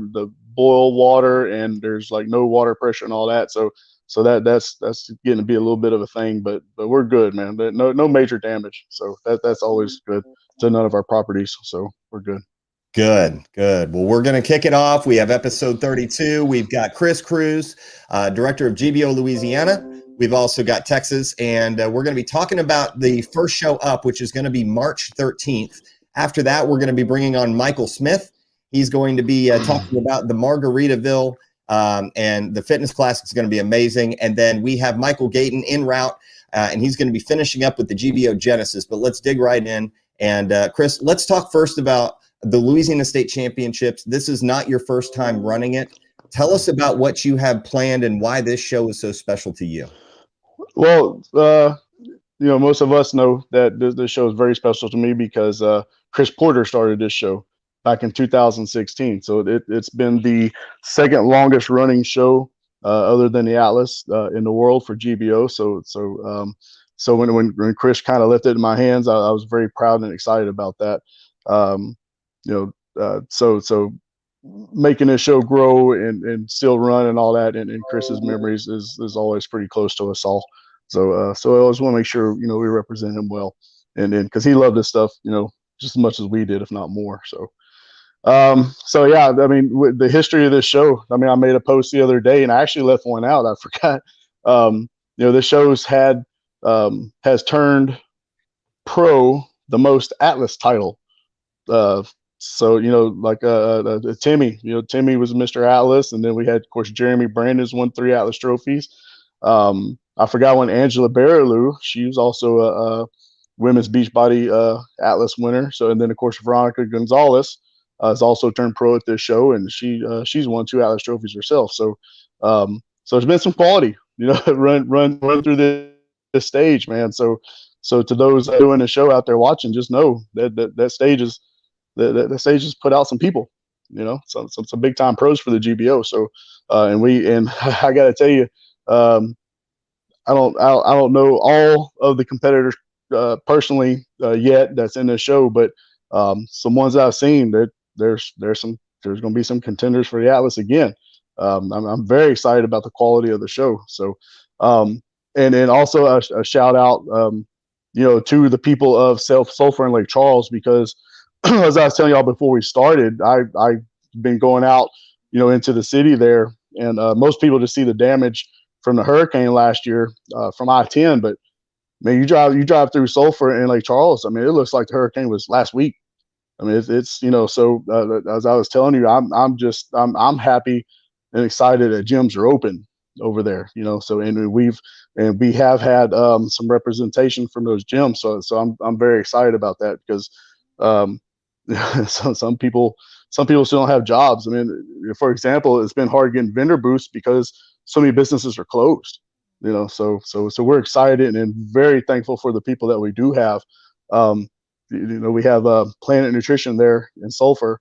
the boil water, and there's like no water pressure and all that. So that's getting to be a little bit of a thing, but we're good, man. No major damage. So that's always good to none of our properties. So we're good. Good, good. Well, we're going to kick it off. We have episode 32. We've got Chris Cruz, director of GBO Louisiana. We've also got Texas, and we're going to be talking about the first show up, which is going to be March 13th. After that, we're going to be bringing on Michael Smith. He's going to be talking about the Margaritaville, and the fitness class is going to be amazing. And then we have Michael Gayton en route, and he's going to be finishing up with the GBO Genesis. But let's dig right in. And Chris, let's talk first about the Louisiana State Championships. This is not your first time running it. Tell us about what you have planned and why this show is so special to you. Well, most of us know that this show is very special to me because Chris Porter started this show back in 2016. So it's been the second longest running show other than the Atlas in the world for GBO. So when Chris kind of left it in my hands, I was very proud and excited about that. So making this show grow and still run and all that, and Chris's memories is always pretty close to us all. So I always want to make sure we represent him well, and because he loved this stuff just as much as we did, if not more. So yeah, I mean, with the history of this show, I mean, I made a post the other day and I actually left one out. I forgot. This show's has turned pro the most Atlas title. So Timmy, Timmy was Mr. Atlas, and then we had, of course, Jeremy Brandon's won 3 Atlas trophies. I forgot when Angela Barilou, she was also a women's beachbody Atlas winner. So, and then of course Veronica Gonzalez has also turned pro at this show, and she's won 2 Atlas trophies herself. So there's been some quality, run through this stage, man. So to those doing the show out there watching, just know that stage is. The stage has put out some people, some big time pros for the GBO. So, and I got to tell you, I don't know all of the competitors personally yet that's in the show, but some ones I've seen that there's going to be some contenders for the Atlas again. I'm very excited about the quality of the show. So, and then also a shout out, to the people of Sulphur and Lake Charles, because as I was telling y'all before we started, I've been going out, into the city there, and most people just see the damage from the hurricane last year from I-10. But man, you drive through Sulphur and Lake Charles. I mean, it looks like the hurricane was last week. I mean, it's so as I was telling you, I'm happy and excited that gyms are open over there. So and we have had some representation from those gyms. So I'm very excited about that because. Some people still don't have jobs. I mean, for example, it's been hard getting vendor booths because so many businesses are closed. So we're excited and very thankful for the people that we do have. We have Planet Nutrition there in Sulphur.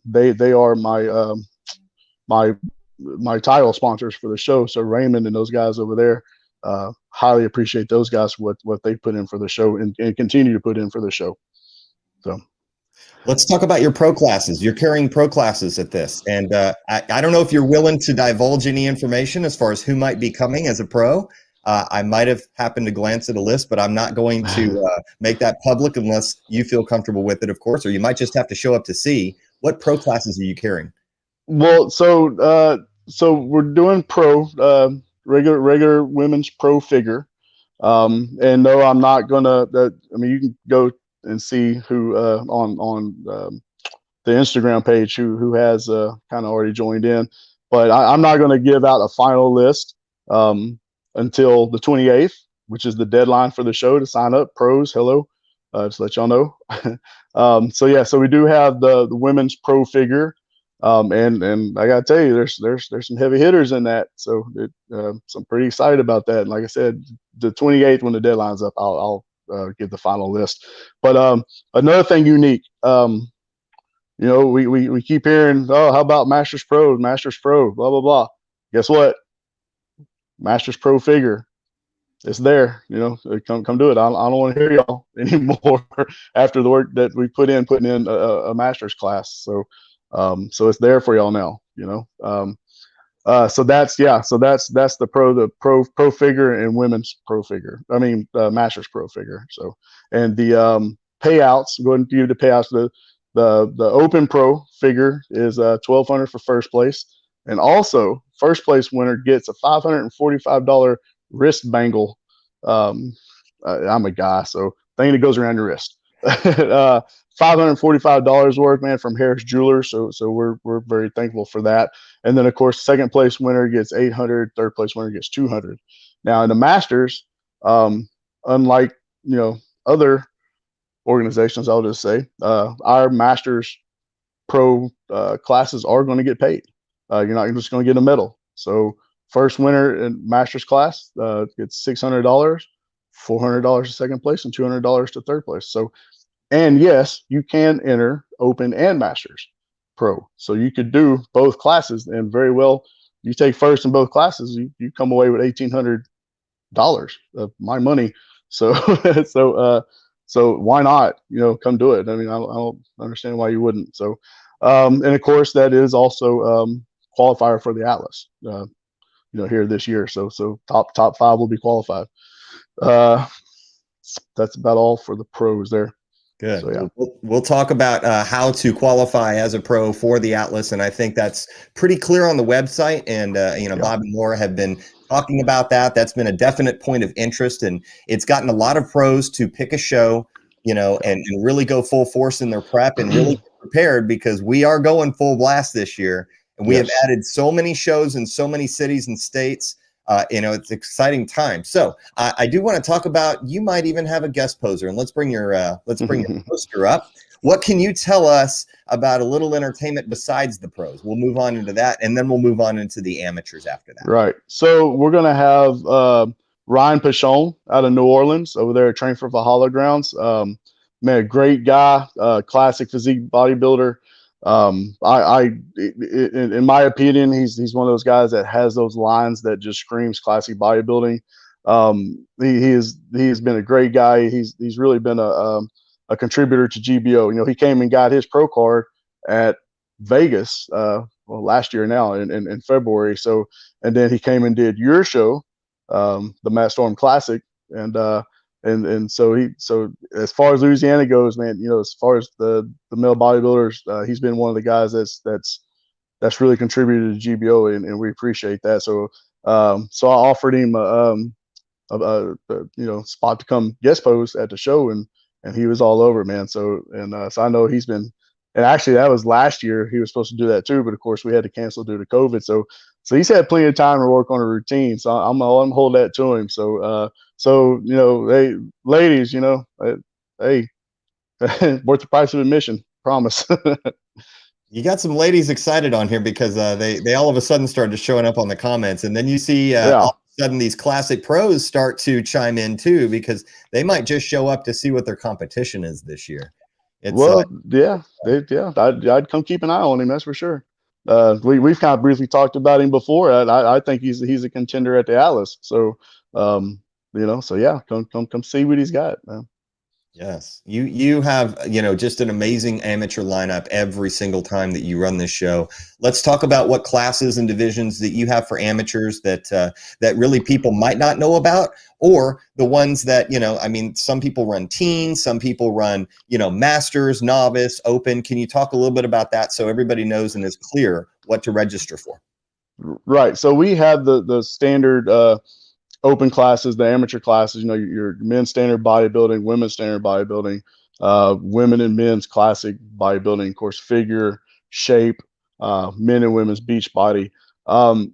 They are my title sponsors for the show. So Raymond and those guys over there, highly appreciate those guys for what they put in for the show and continue to put in for the show. So. Let's talk about your pro classes. You're carrying pro classes at this. And I don't know if you're willing to divulge any information as far as who might be coming as a pro. I might have happened to glance at a list, but I'm not going to make that public unless you feel comfortable with it, of course, or you might just have to show up to see. What pro classes are you carrying? Well, so we're doing pro, regular women's pro figure. And no, I'm not going to, you can go and see who on the Instagram page who has kind of already joined in, but I'm not going to give out a final list until the 28th, which is the deadline for the show to sign up. Pros, hello, just let y'all know. So we do have the women's pro figure, and I gotta tell you, there's some heavy hitters in that, so I'm pretty excited about that. And like I said, the 28th when the deadline's up, I'll give the final list. But another thing unique, we keep hearing, oh, how about Masters Pro, blah blah blah. Guess what? Masters Pro figure, it's there. Come do it. I don't want to hear y'all anymore after the work that we putting in a Masters class. So So it's there for y'all now, you know. So that's that's the pro figure and women's pro figure. I mean, masters pro figure. So and the payouts, going to give the payouts. The open pro figure is 1,200 for first place, and also first place winner gets a $545 wrist bangle. Um, I'm a guy, so thing that goes around your wrist. $545 worth, man, from Harris Jewelers. So we're very thankful for that. And then of course, second place winner gets 800, third place winner gets 200. Now in the Masters, unlike other organizations, I'll just say our Masters pro classes are going to get paid. You're not just going to get a medal. So first winner in Masters class gets $600, $400 to second place, and $200 to third place. So, and yes, you can enter Open and Masters Pro. So you could do both classes, and very well, you take first in both classes, you come away with $1,800 of my money. So so why not? Come do it. I mean, I don't understand why you wouldn't. So and of course, that is also qualifier for the Atlas. Here this year. So top five will be qualified. Uh, that's about all for the pros there. Good. So yeah. We'll talk about how to qualify as a pro for the Atlas, and I think that's pretty clear on the website. And Bob and Laura have been talking about that. That's been a definite point of interest, and it's gotten a lot of pros to pick a show, and really go full force in their prep and really get prepared, because we are going full blast this year, and we have added so many shows in so many cities and states. It's an exciting time. So I do want to talk about, you might even have a guest poser, and let's bring your poster up. What can you tell us about a little entertainment besides the pros? We'll move on into that, and then we'll move on into the amateurs after that. Right. So we're going to have Ryan Pachon out of New Orleans over there at Train for Valhalla Grounds. Man, a great guy, classic physique bodybuilder. In my opinion, he's one of those guys that has those lines that just screams classic bodybuilding. He's been a great guy. He's really been a contributor to GBO. He came and got his pro card at Vegas, last year now in February. So, and then he came and did your show, the Matt Storm Classic, and so as far as Louisiana goes, man, as far as the male bodybuilders, he's been one of the guys that's really contributed to GBO, and we appreciate that. So so I offered him a spot to come guest post at the show, and he was all over, man. So I know he's been, and actually that was last year. He was supposed to do that too, but of course we had to cancel due to COVID. So he's had plenty of time to work on a routine. So I'm gonna hold that to him. So hey, ladies, hey, worth the price of admission, promise. You got some ladies excited on here, because they all of a sudden started showing up on the comments, and then you see all of a sudden these classic pros start to chime in too, because they might just show up to see what their competition is this year. I'd come keep an eye on him, that's for sure. We've kind of briefly talked about him before. I think he's a contender at the Atlas. So so yeah, come see what he's got, man. Yes, you have just an amazing amateur lineup every single time that you run this show. Let's talk about what classes and divisions that you have for amateurs that that really people might not know about, or the ones that some people run teens, some people run masters, novice, open. Can you talk a little bit about that so everybody knows and is clear what to register for? Right. So we have the standard open classes, the amateur classes, your men's standard bodybuilding, women's standard bodybuilding, women and men's classic bodybuilding, of course, figure, shape, men and women's beach body.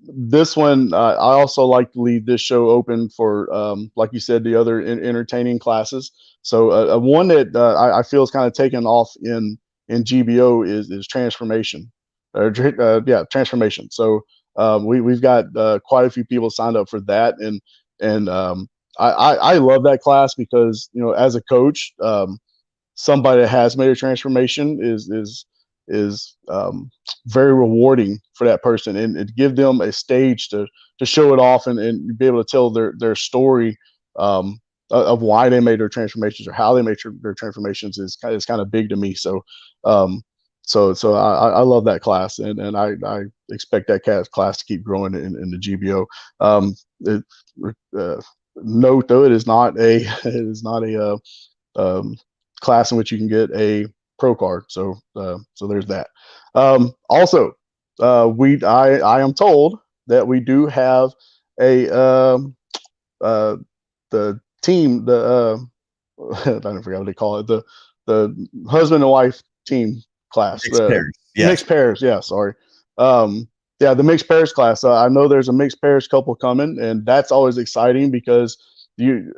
This one, I also like to leave this show open for, like you said, the other entertaining classes. So one that I feel is kind of taken off in GBO is transformation. Transformation. So we've got quite a few people signed up for that, and I love that class because as a coach, somebody that has made a transformation is very rewarding for that person, and give them a stage to show it off and be able to tell their story of why they made their transformations or how they made their transformations is kind of big to me. So so I love that class, and I expect that class to keep growing in the GBO. It, uh, Note though, it is not a um, class in which you can get a pro card. So there's that. Also, I am told that we do have a uh, the team I don't forget what they call it, the husband and wife team class, Mixed the pairs. Yes. mixed pairs. Yeah, sorry. Yeah, the mixed pairs class. I know there's a mixed pairs couple coming, and that's always exciting because you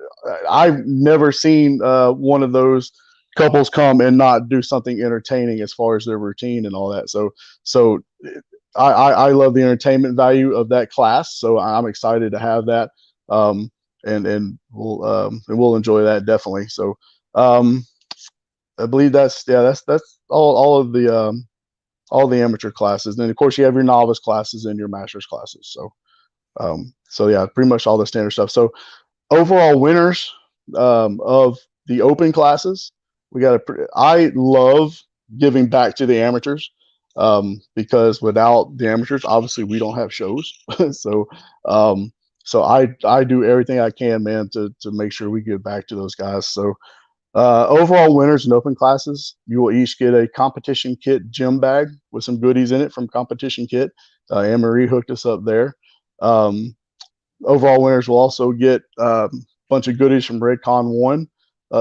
I've never seen one of those couples come and not do something entertaining as far as their routine and all that. So I love the entertainment value of that class. So I'm excited to have that. And we'll enjoy that definitely. So um, I believe that's all the amateur classes. And then of course you have your novice classes and your master's classes. So yeah, pretty much all the standard stuff. So overall winners of the open classes, I love giving back to the amateurs because without the amateurs, obviously we don't have shows. so um, so I do everything I can, man, to make sure we give back to those guys. So overall winners in open classes, you will each get a competition kit gym bag with some goodies in it from competition kit. Anne Marie hooked us up there. Um, Overall winners will also get a bunch of goodies from Redcon One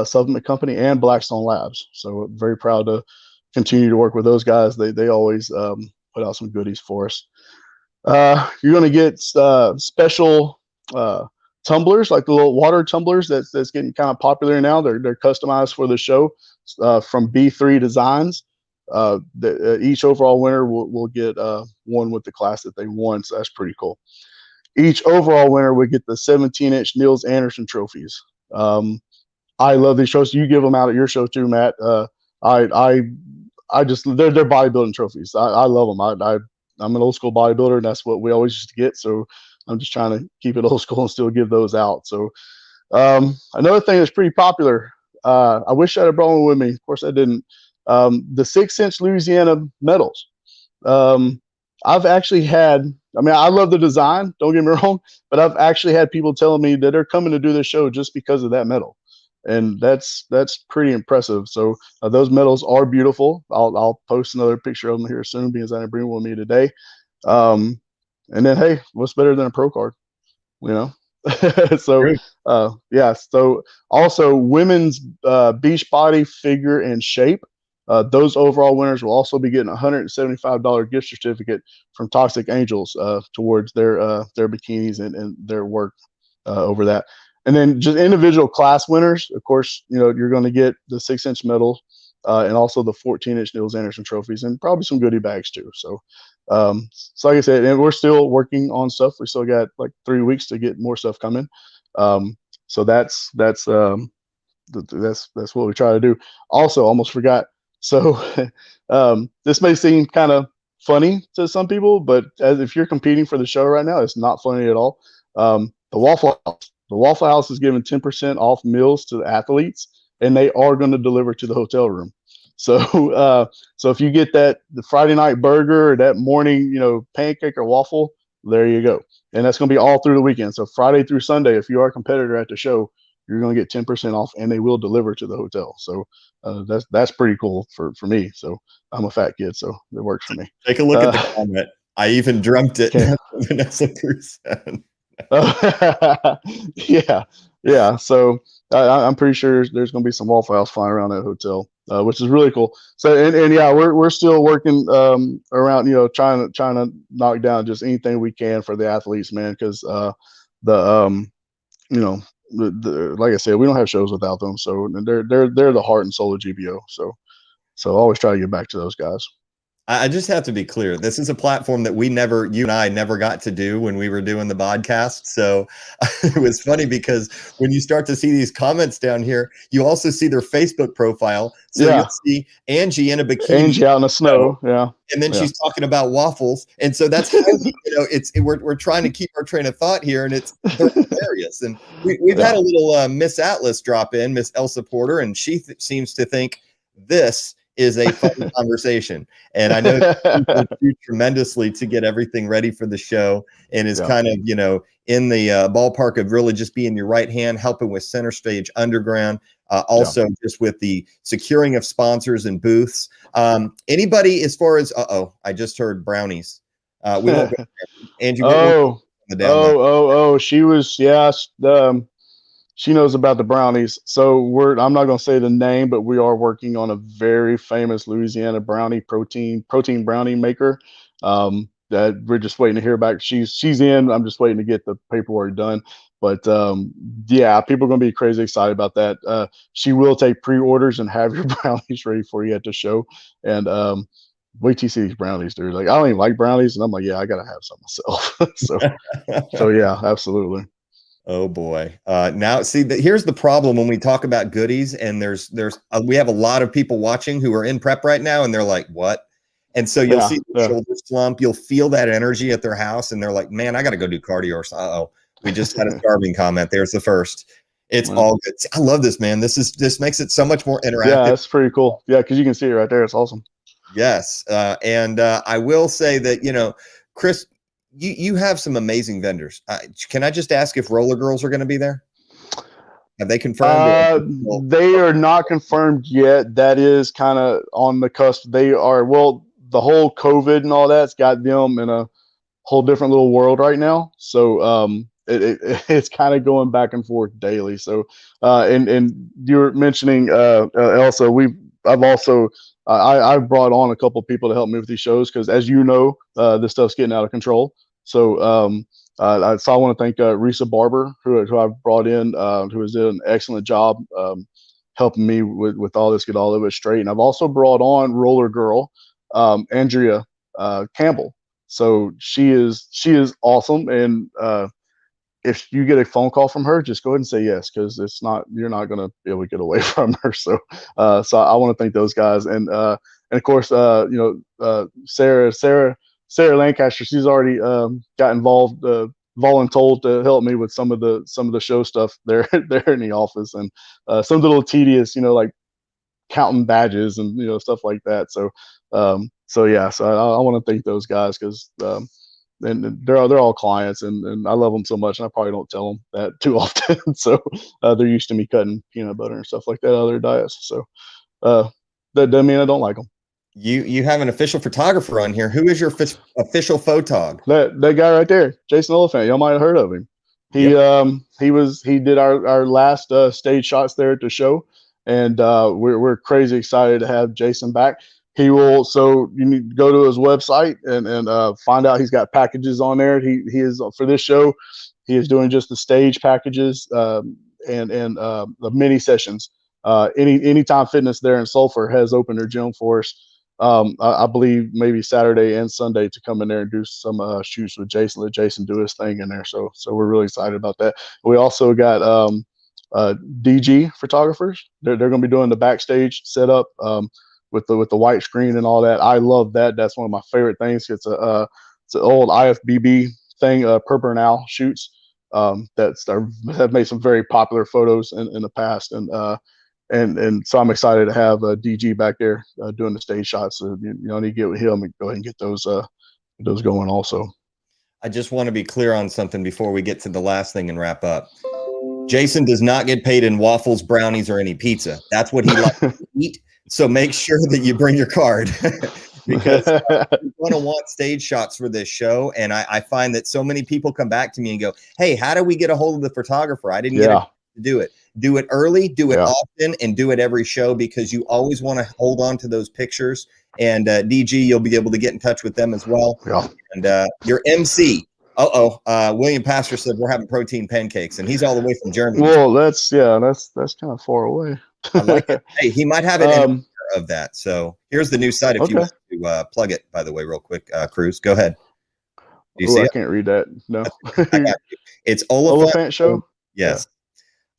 Supplement Company and Blackstone Labs. So very proud to continue to work with those guys. They always put out some goodies for us. You're going to get special tumblers, like the little water tumblers that's getting kind of popular now. They're customized for the show from B3 Designs. Each overall winner will get one with the class that they won, so that's pretty cool. Each overall winner would get the 17-inch Niels Anderson trophies. I love these trophies. You give them out at your show too, Matt. I I just they're bodybuilding trophies. I love them. I'm an old school bodybuilder, and that's what we always used to get. So I'm just trying to keep it old school and still give those out. So another thing that's pretty popular. I wish I had brought one with me. Of course, I didn't. The 6-inch Louisiana medals. Um, I've actually had. I mean, I love the design. Don't get me wrong, but I've actually had people telling me that they're coming to do this show just because of that medal, and that's pretty impressive. So those medals are beautiful. I'll post another picture of them here soon because I didn't bring one with me today. Um, and then hey, what's better than a pro card? You know. So yeah. So also women's beach body figure and shape. Those overall winners will also be getting a $175 gift certificate from Toxic Angels towards their bikinis and their work over that. And then just individual class winners, of course, you're going to get the 6-inch medal and also the 14-inch Niels Anderson trophies and probably some goodie bags too. So like I said, and we're still working on stuff. We still got like 3 weeks to get more stuff coming. So that's what we try to do. Also, almost forgot. So this may seem kind of funny to some people, but if you're competing for the show right now, it's not funny at all. The Waffle House is giving 10% off meals to the athletes, and they are going to deliver to the hotel room. So so if you get the Friday night burger or that morning, pancake or waffle, there you go. And that's going to be all through the weekend. So Friday through Sunday, if you are a competitor at the show, you're going to get 10% off, and they will deliver to the hotel. So that's pretty cool for me. So I'm a fat kid, so it works for me. Take a look at the comment. I even dreamt it. Okay. Vanessa Cruz said. Yeah. So I'm pretty sure there's going to be some Waffle House flying around that hotel, which is really cool. So and yeah, we're still working around, trying to knock down just anything we can for the athletes, man, because the like I said, we don't have shows without them. So they're the heart and soul of GBO. So always try to get back to those guys. I just have to be clear. This is a platform that you and I never got to do when we were doing the podcast. So it was funny because when you start to see these comments down here, you also see their Facebook profile. So you'll see Angie in a bikini. Angie out in the snow. Yeah. And then she's talking about waffles. And so that's how, we're trying to keep our train of thought here, and it's hilarious. And we've had a little Miss Atlas drop in, Miss Elsa Porter, and she seems to think this is a fun conversation. And I know you do tremendously to get everything ready for the show, and is kind of, in the ballpark of really just being your right hand, helping with Center Stage Underground, also just with the securing of sponsors and booths. Anybody as far as, I just heard brownies. We won't go there. Angie, what the download? She was, she knows about the brownies. So I'm not going to say the name, but we are working on a very famous Louisiana brownie protein brownie maker. That we're just waiting to hear back. She's in. I'm just waiting to get the paperwork done. But people are going to be crazy excited about that. She will take pre-orders and have your brownies ready for you at the show. And wait till you see these brownies, dude. Like, I don't even like brownies, and I'm like, I gotta have some myself. so yeah, absolutely. Oh boy. Now see here's the problem when we talk about goodies, and we have a lot of people watching who are in prep right now, and they're like, what? And so you'll see the shoulder slump, you'll feel that energy at their house, and they're like, man, I got to go do cardio, or we just had a starving comment. There's the first. It's all good. I love this, man. This makes it so much more interactive. Yeah, that's pretty cool. Yeah, because you can see it right there. It's awesome. Yes. And I will say that, Chris, you have some amazing vendors. Can I just ask if Roller Girls are going to be there? Have they confirmed? They are not confirmed yet. That is kind of on the cusp. They are, the whole COVID and all that's got them in a whole different little world right now. So it's kind of going back and forth daily. So and you were mentioning Elsa. I've brought on a couple of people to help me with these shows because, as you know, this stuff's getting out of control. So I want to thank Risa Barber, who I've brought in, who has done an excellent job helping me with all this, get all of it straight. And I've also brought on Roller Girl, Andrea Campbell. So she is awesome. And if you get a phone call from her, just go ahead and say yes, because you're not going to be able to get away from her. So I want to thank those guys. And of course, Sarah Lancaster, she's already got involved, voluntold to help me with some of the show stuff there in the office, and some little tedious, like counting badges and stuff like that. So I want to thank those guys because and they're all clients, and I love them so much, and I probably don't tell them that too often. So they're used to me cutting peanut butter and stuff like that out of their diets. So that doesn't mean I don't like them. You have an official photographer on here. Who is your official photog? That guy right there, Jason Oliphant. Y'all might have heard of him. He did our last stage shots there at the show, and we're crazy excited to have Jason back. He will. So you need to go to his website and find out. He's got packages on there. He is, for this show, he is doing just the stage packages and the mini sessions. Anytime Fitness there in Sulphur has opened their gym for us. I believe maybe Saturday and Sunday to come in there and do some shoots with Jason. Let Jason do his thing in there. So we're really excited about that. We also got DG photographers. They're going to be doing the backstage setup with the white screen and all that. I love that. That's one of my favorite things. It's an old IFBB thing, Purple and Owl shoots that have made some very popular photos in the past, and so I'm excited to have DG back there doing the stage shots. So you need to get with him and go ahead and get those going also. I just want to be clear on something before we get to the last thing and wrap up. Jason does not get paid in waffles, brownies, or any pizza. That's what he likes to eat. So make sure that you bring your card because you're going to want stage shots for this show. And I find that so many people come back to me and go, hey, how do we get a hold of the photographer? I didn't get to do it. Do it early, do it often, and do it every show, because you always want to hold on to those pictures. And DG, you'll be able to get in touch with them as well. Yeah. And your MC, William Pastor said we're having protein pancakes, and he's all the way from Germany. Well, that's kind of far away. I like it. Hey, he might have it of that. So here's the new site if you want to plug it, by the way, real quick. Cruz, go ahead. Do you see it? I can't read that. No. It's Oliphant Show? Yes. Yeah.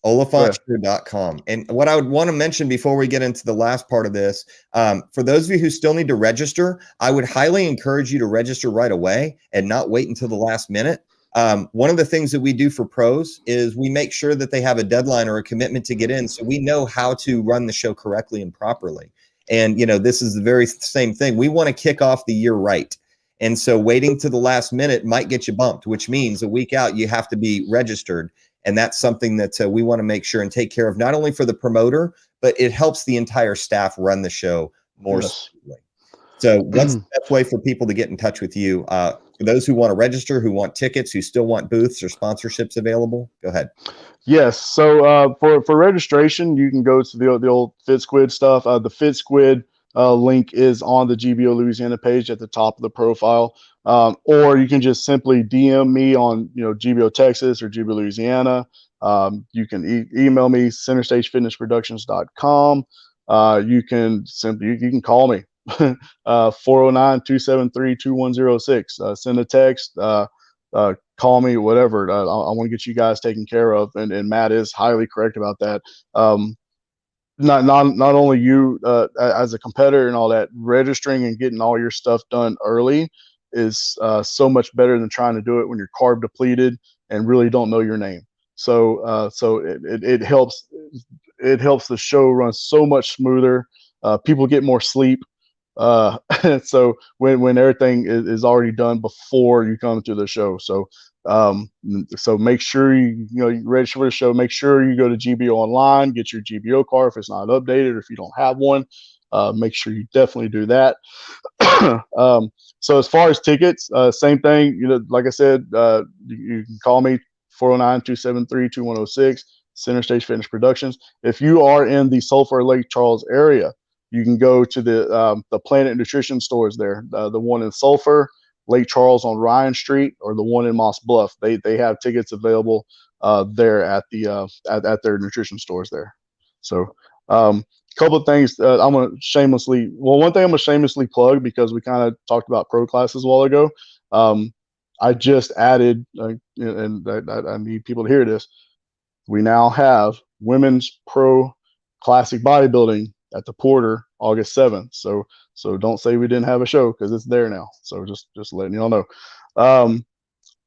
OliphantShow.com. And what I would want to mention before we get into the last part of this, for those of you who still need to register, I would highly encourage you to register right away and not wait until the last minute. One of the things that we do for pros is we make sure that they have a deadline or a commitment to get in, so we know how to run the show correctly and properly. And, you know, this is the very same thing. We want to kick off the year right. And so waiting to the last minute might get you bumped, which means a week out, you have to be registered. And that's something that we want to make sure and take care of, not only for the promoter, but it helps the entire staff run the show more smoothly. So what's the best way for people to get in touch with you? For those who want to register, who want tickets, who still want booths or sponsorships available, go ahead. Yes. So for registration, you can go to the old Fit Squid stuff. The Fit Squid link is on the GBO Louisiana page at the top of the profile. Or you can just simply DM me on GBO Texas or GBO Louisiana. You can email me centerstagefitnessproductions.com. You can call me 409-273-2106. Send a text. Call me, whatever. I want to get you guys taken care of, and Matt is highly correct about that. Not only you as a competitor and all that, registering and getting all your stuff done early is so much better than trying to do it when you're carb depleted and really don't know your name. So it helps the show run so much smoother. People get more sleep. So when everything is already done before you come to the show. So make sure you register for the show. Make sure you go to GBO online, get your GBO card if it's not updated, or if you don't have one, make sure you definitely do that. So as far as tickets, same thing. Like I said, you can call me 409-273-2106, Center Stage Fitness Productions. If you are in the Sulphur Lake Charles area, you can go to the Planet Nutrition stores there. The one in Sulphur, Lake Charles on Ryan Street, or the one in Moss Bluff. They have tickets available there at the at their nutrition stores there. So couple of things I'm gonna shamelessly. Well, one thing I'm gonna shamelessly plug, because we kind of talked about pro classes a while ago. I just added, and I need people to hear this. We now have women's pro classic bodybuilding at the Porter August 7th. So don't say we didn't have a show, because it's there now. So just letting y'all know.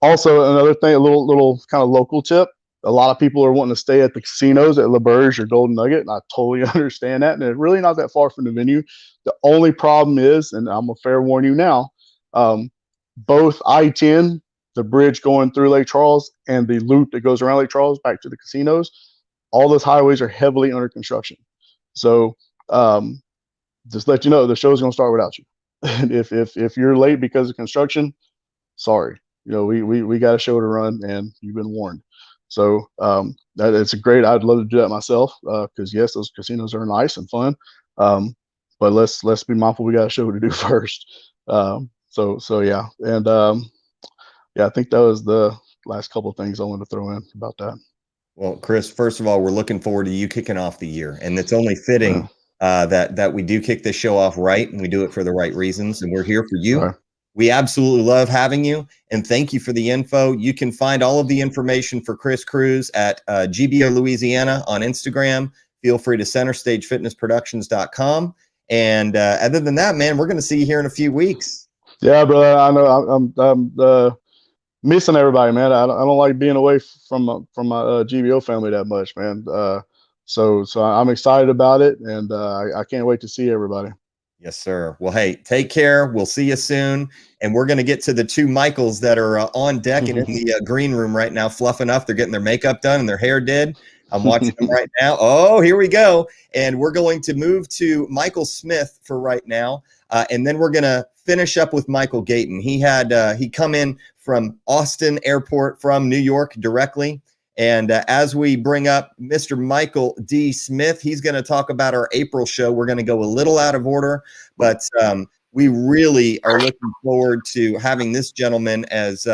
Also, another thing, a little kind of local tip. A lot of people are wanting to stay at the casinos at LaBerge or Golden Nugget, and I totally understand that. And it's really not that far from the venue. The only problem is, and I'm gonna fair warn you now, both I-10, the bridge going through Lake Charles, and the loop that goes around Lake Charles back to the casinos, all those highways are heavily under construction. So just let you know, the show's gonna start without you. And if you're late because of construction, sorry. We got a show to run, and you've been warned. So that it's a great. I'd love to do that myself, because yes, those casinos are nice and fun. But let's be mindful. We got a show to do first. So yeah, and yeah, I think that was the last couple of things I wanted to throw in about that. Well, Chris, first of all, we're looking forward to you kicking off the year, and it's only fitting that we do kick this show off right, and we do it for the right reasons, and we're here for you. We absolutely love having you, and thank you for the info. You can find all of the information for Chris Cruz at GBO Louisiana on Instagram. Feel free to centerstagefitnessproductions.com. And other than that, man, we're going to see you here in a few weeks. Yeah, brother. I know I'm missing everybody, man. I don't like being away from my GBO family that much, man. So I'm excited about it, and I can't wait to see everybody. Yes, sir. Well, hey, take care. We'll see you soon. And we're going to get to the two Michaels that are on deck and in the green room right now, fluffing up. They're getting their makeup done and their hair did. I'm watching them right now. Oh, here we go. And we're going to move to Michael Smith for right now. And then we're going to finish up with Michael Gayton. He come in from Austin Airport from New York directly. And as we bring up Mr. Michael D. Smith, he's going to talk about our April show. We're going to go a little out of order, but we really are looking forward to having this gentleman as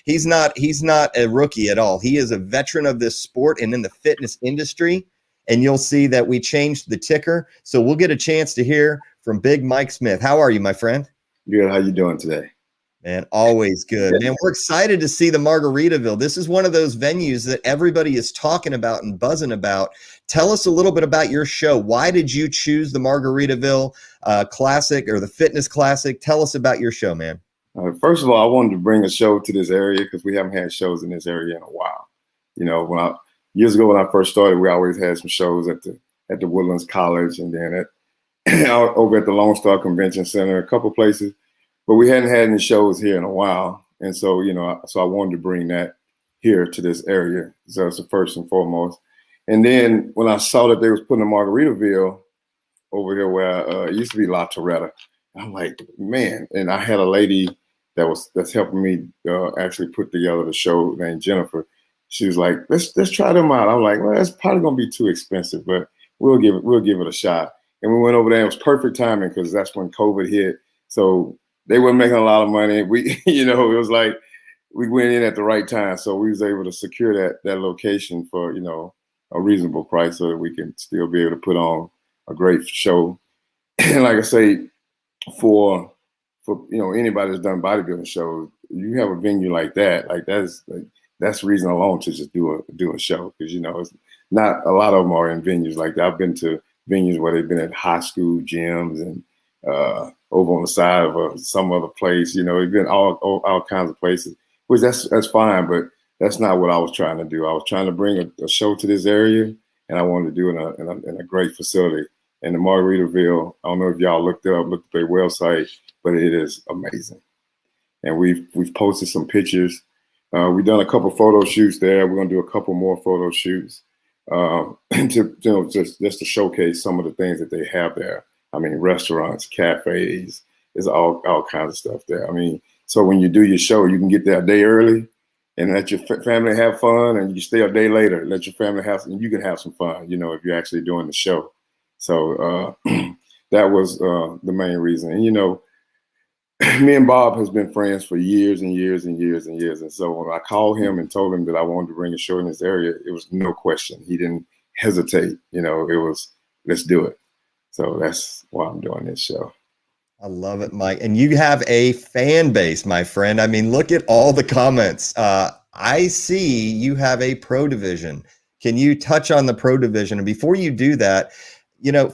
he's not a rookie at all. He is a veteran of this sport and in the fitness industry. And you'll see that we changed the ticker. So we'll get a chance to hear from Big Mike Smith. How are you, my friend? Good. How you doing today? Man, always good. Man, we're excited to see the Margaritaville. This is one of those venues that everybody is talking about and buzzing about. Tell us a little bit about your show. Why did you choose the Margaritaville Classic or the Fitness Classic? Tell us about your show, man. First of all, I wanted to bring a show to this area because we haven't had shows in this area in a while. Years ago when I first started, we always had some shows at the Woodlands College, and then out over at the Lone Star Convention Center, a couple places, but we hadn't had any shows here in a while. And so, so I wanted to bring that here to this area. So that's the first and foremost. And then when I saw that they was putting a Margaritaville over here where it used to be La Toretta, I'm like, man. And I had a lady that's helping me actually put together the show named Jennifer. She was like, let's try them out. I'm like, well, that's probably gonna be too expensive, but we'll give it a shot. And we went over there. It was perfect timing because that's when COVID hit. So they weren't making a lot of money. We, it was like we went in at the right time. So we was able to secure that location for, a reasonable price so that we can still be able to put on a great show. And like I say, for anybody that's done bodybuilding shows, you have a venue like that's reason alone to just do a show, because it's not a lot of them are in venues like that. I've been to venues where they've been at high school gyms and over on the side of some other place. They've been all kinds of places, which that's fine, but that's not what I was trying to do. I was trying to bring a show to this area, and I wanted to do it in a great facility. And the Margaritaville, I don't know if y'all looked at their website, but it is amazing. And we've posted some pictures. We've done a couple photo shoots there. We're gonna do a couple more photo shoots just to showcase some of the things that they have there. I mean, restaurants, cafes, there's all kinds of stuff there. I mean, so when you do your show, you can get there a day early and let your family have fun, and you stay a day later, let your family and you can have some fun, if you're actually doing the show. So that was the main reason. And, me and Bob has been friends for years and years and years and years. And so when I called him and told him that I wanted to bring a show in this area, it was no question. He didn't hesitate. It was, let's do it. So that's why I'm doing this show. I love it, Mike. And you have a fan base, my friend. I mean, look at all the comments. I see you have a pro division. Can you touch on the pro division? And before you do that,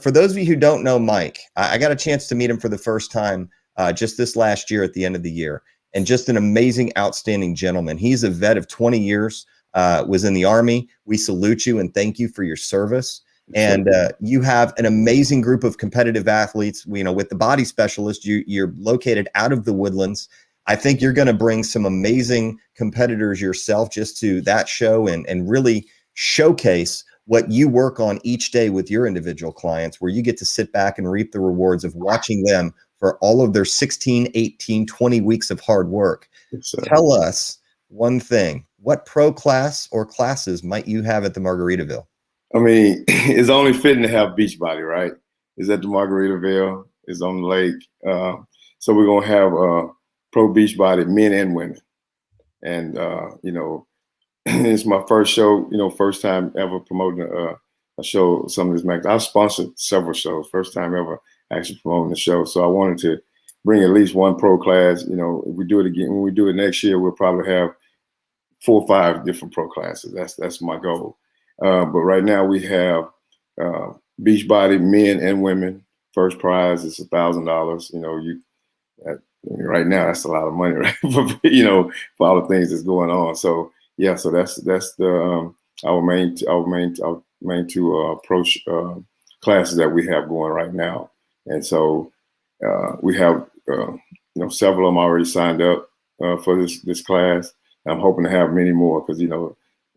for those of you who don't know Mike, I got a chance to meet him for the first time just this last year at the end of the year, and just an amazing, outstanding gentleman. He's a vet of 20 years, was in the Army. We salute you and thank you for your service. And you have an amazing group of competitive athletes. With the body specialist, you're located out of the Woodlands. I think you're going to bring some amazing competitors yourself just to that show and really showcase what you work on each day with your individual clients, where you get to sit back and reap the rewards of watching them for all of their 16, 18, 20 weeks of hard work. Tell us one thing. What pro class or classes might you have at the Margaritaville? I mean, it's only fitting to have Beachbody, right? It's at the Margaritaville. It's on the lake. So we're going to have pro Beachbody, men and women. And, it's my first show, first time ever promoting a show, some of this magazine. I've sponsored several shows, first time ever actually promoting the show. So I wanted to bring at least one pro class. If we do it again, when we do it next year, we'll probably have 4 or 5 different pro classes. That's my goal. But right now we have Beachbody, men and women. First prize is $1,000. Right now that's a lot of money, right? for all the things that's going on. So yeah, so that's the our main 2 pro classes that we have going right now. And so we have several of them already signed up for this class. And I'm hoping to have many more because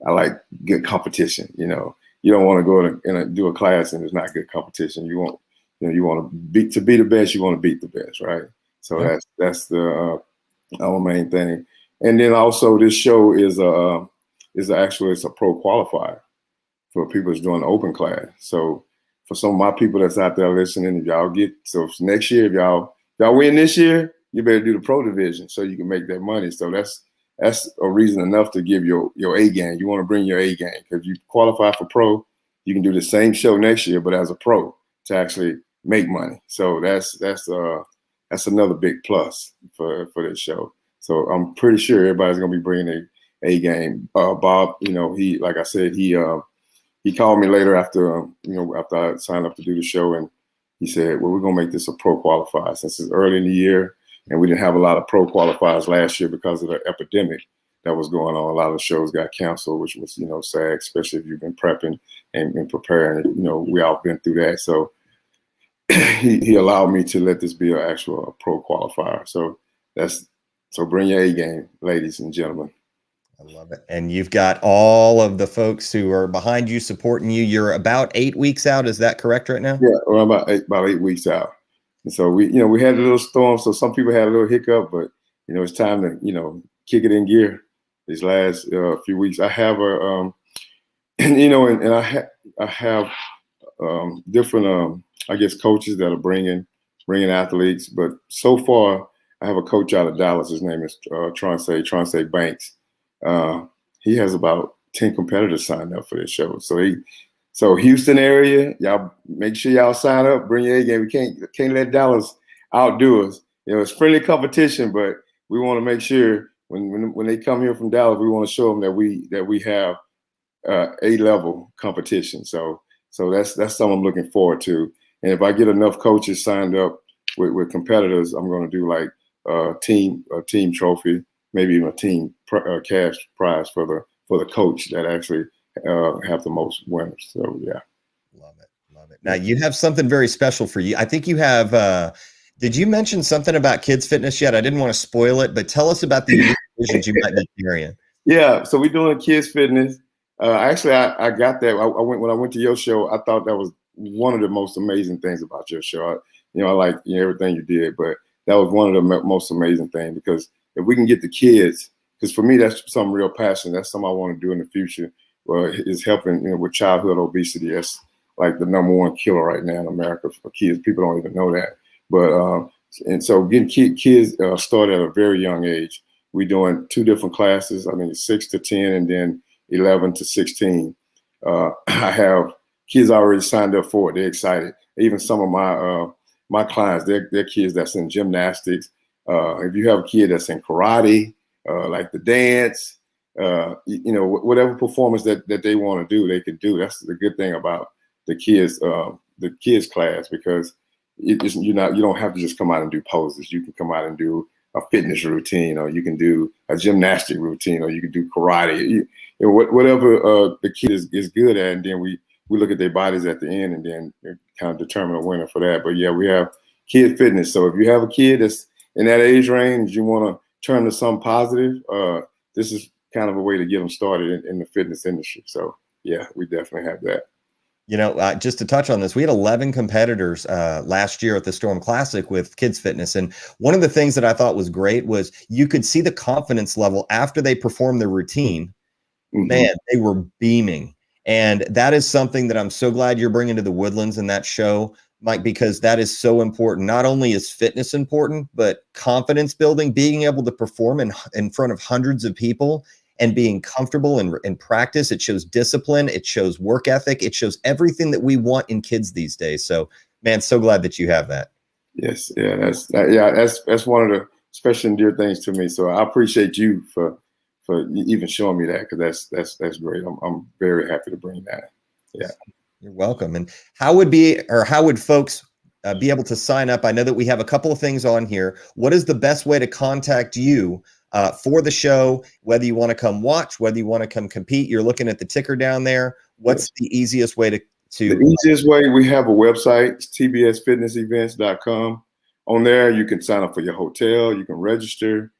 I like good competition. You don't want to go and do a class and it's not good competition. You want to be the best. You want to beat the best, right? So yeah. That's the our main thing. And then also this show is it's a pro qualifier for people that's doing the open class. So for some of my people that's out there listening, if y'all next year, if y'all win this year, you better do the pro division so you can make that money. So that's a reason enough to give your A game. You want to bring your A game because you qualify for pro, you can do the same show next year, but as a pro to actually make money. So that's another big plus for this show. So I'm pretty sure everybody's gonna be bringing a game. Bob, he, like I said, he called me later after after I signed up to do the show, and he said, well, we're gonna make this a pro qualifier since it's early in the year, and we didn't have a lot of pro qualifiers last year because of the epidemic that was going on. A lot of the shows got canceled, which was sad, especially if you've been prepping and preparing. We all been through that. So he allowed me to let this be an actual pro qualifier. So bring your A game, ladies and gentlemen. I love it. And you've got all of the folks who are behind you, supporting you. You're about 8 weeks out. Is that correct right now? Yeah, we're about 8 weeks out. And so we had a little storm. So some people had a little hiccup, but it's time to kick it in gear. These last few weeks, I have I have different I guess coaches that are bringing athletes. But so far, I have a coach out of Dallas. His name is Tronce Banks. He has about 10 competitors signed up for this show. So Houston area, y'all make sure y'all sign up. Bring your A game. We can't let Dallas outdo us. It's friendly competition, but we want to make sure when they come here from Dallas, we want to show them that we have A-level competition. So that's something I'm looking forward to. And if I get enough coaches signed up with competitors, I'm going to do like a team trophy, maybe even a team cash prize for the coach that actually have the most winners. So yeah. Love it. Now you have something very special for you. I think you have, did you mention something about kids fitness yet? I didn't want to spoil it, but tell us about the unique visions you might be carrying. Yeah. So we're doing kids fitness. Actually, I got that. When I went to your show, I thought that was one of the most amazing things about your show. I like everything you did, but that was one of the most amazing things, because if we can get the kids, because for me that's some real passion. That's something I want to do in the future. Is helping with childhood obesity. That's like the #1 killer right now in America for kids. People don't even know that. But and so getting kids started at a very young age. We're doing 2 different classes. I think it's 6 to 10, and then 11 to 16. I have kids already signed up for it. They're excited. Even some of my clients, they're kids that's in gymnastics. If you have a kid that's in karate, like the dance, whatever performance that they want to do, they can do. That's the good thing about the kids class, because you don't have to just come out and do poses. You can come out and do a fitness routine, or you can do a gymnastic routine, or you can do karate. Whatever the kid is good at, and then we look at their bodies at the end, and then kind of determine a winner for that. But yeah, we have kid fitness. So if you have a kid that's in that age range, you want to turn to something positive, this is kind of a way to get them started in the fitness industry. So yeah, we definitely have that. Just to touch on this, we had 11 competitors last year at the Storm Classic with Kids Fitness. And one of the things that I thought was great was you could see the confidence level after they performed their routine. Mm-hmm. Man, they were beaming. And that is something that I'm so glad you're bringing to the Woodlands in that show, Mike, because that is so important. Not only is fitness important, but confidence building, being able to perform in front of hundreds of people and being comfortable in practice. It shows discipline. It shows work ethic. It shows everything that we want in kids these days. So, man, so glad that you have that. Yes. Yeah. That's one of the special and dear things to me. So I appreciate you for even showing me that, because that's great. I'm very happy to bring that. Yeah. You're welcome. And how would folks be able to sign up? I know that we have a couple of things on here. What is the best way to contact you for the show, whether you want to come watch, whether you want to come compete? You're looking at the ticker down there. What's the easiest way to The easiest way, we have a website, it's tbsfitnessevents.com. On there, you can sign up for your hotel. You can register.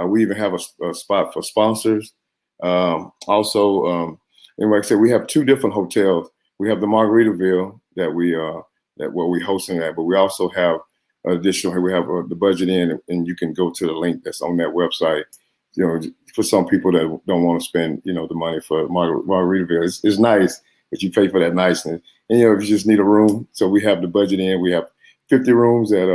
We even have a spot for sponsors. And like I said, we have 2 different hotels. We have the Margaritaville that we're hosting at, but we also have additional. We have the Budget Inn, and you can go to the link that's on that website. For some people that don't want to spend the money for Margaritaville, it's nice, but you pay for that niceness. And if you just need a room, so we have the Budget Inn. We have 50 rooms at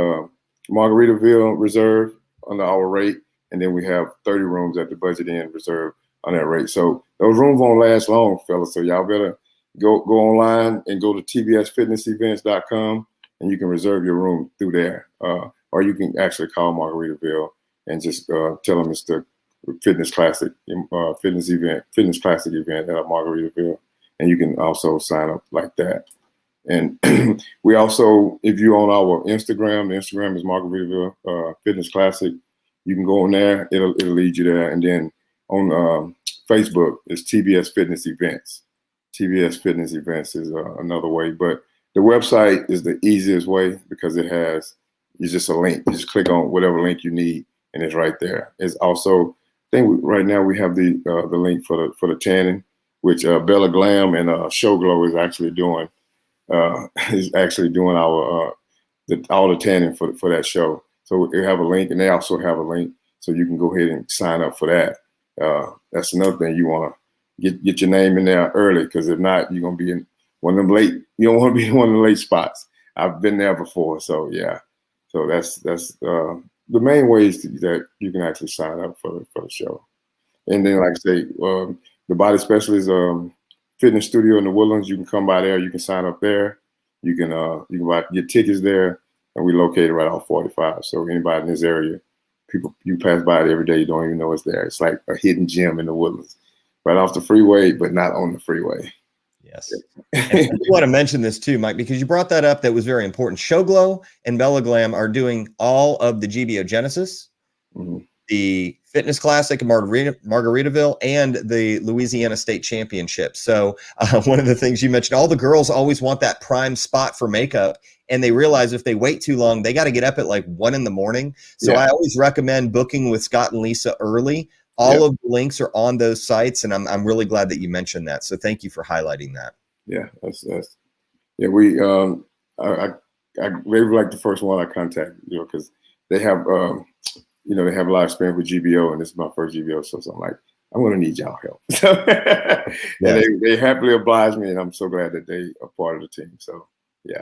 Margaritaville Reserve under our rate, and then we have 30 rooms at the Budget Inn Reserve on that rate. So those rooms won't last long, fellas. So y'all better go online and go to tbsfitnessevents.com, and you can reserve your room through there. Or you can actually call Margaritaville and just tell them it's the fitness classic event at Margaritaville, and you can also sign up like that. And we also, if you're on our Instagram, the Instagram is Margaritaville Fitness Classic. You can go on there; it'll lead you there. And then on Facebook, it's TBS Fitness Events. TBS Fitness Events is another way. But The website is the easiest way because it's just a link. You just click on whatever link you need, and it's right there. It's also, I think right now we have the link for the tanning, which Bella Glam and Show Glow is actually doing. Is actually doing our all the tanning for that show. So we have a link, and they also have a link, so you can go ahead and sign up for that. That's another thing, you want to get your name in there early, because if not, you're gonna be in one of them late. You don't want to be in one of the late spots. I've been there before, so yeah. So that's the main ways that you can actually sign up for the show. And then, like I say, the Body Specialist fitness studio in the Woodlands, you can come by there. You can sign up there. You can get tickets there, and we located right off 45. So anybody in this area, you pass by it every day, you don't even know it's there. It's like a hidden gem in the Woodlands, right off the freeway, but not on the freeway. Yes. And I want to mention this too, Mike, because you brought that up. That was very important. Showglow and Bella Glam are doing all of the GBO Genesis, the Fitness Classic in Margaritaville, and the Louisiana State Championship. So one of the things you mentioned, all the girls always want that prime spot for makeup, and they realize if they wait too long, they got to get up at like 1 a.m. So I always recommend booking with Scott and Lisa early. All of the links are on those sites, and I'm really glad that you mentioned that. So thank you for highlighting that. Yeah, we I they were like the first one I contacted, because they have they have a lot of experience with GBO, and this is my first GBO, so I'm like, I'm gonna need y'all help. And they happily obliged me, and I'm so glad that they are part of the team. So yeah.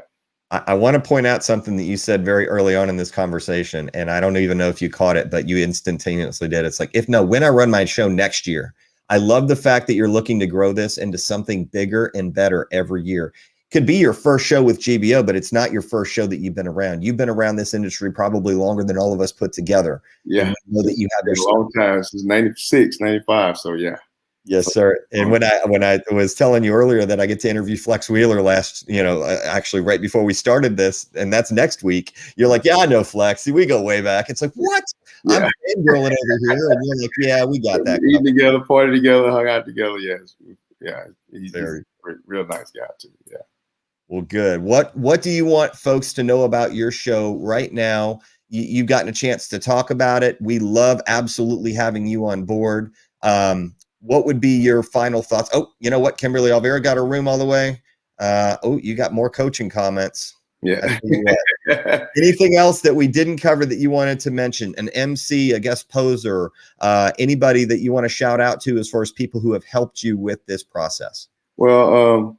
I want to point out something that you said very early on in this conversation, and I don't even know if you caught it, but you instantaneously did. It's like, when I run my show next year, I love the fact that you're looking to grow this into something bigger and better every year. Could be your first show with GBO, but it's not your first show that you've been around. You've been around this industry probably longer than all of us put together. Yeah. And we know that you have a long time, since 96, 95. So yeah. Yes, sir. And when I was telling you earlier that I get to interview Flex Wheeler actually right before we started this, and that's next week, you're like, yeah, I know Flex. We go way back. It's like, what? Yeah. I'm girling over here. And you're like, yeah, we got that. Eating together, party together, hung out together. Yes. Yeah. He's a real nice guy too. Yeah. Well, good. What do you want folks to know about your show right now? You've gotten a chance to talk about it. We love absolutely having you on board. What would be your final thoughts? Oh, you know what? Kimberly Alvera got her room all the way. You got more coaching comments. Yeah. Anything else that we didn't cover that you wanted to mention? An MC, a guest poser, anybody that you want to shout out to as far as people who have helped you with this process? Well,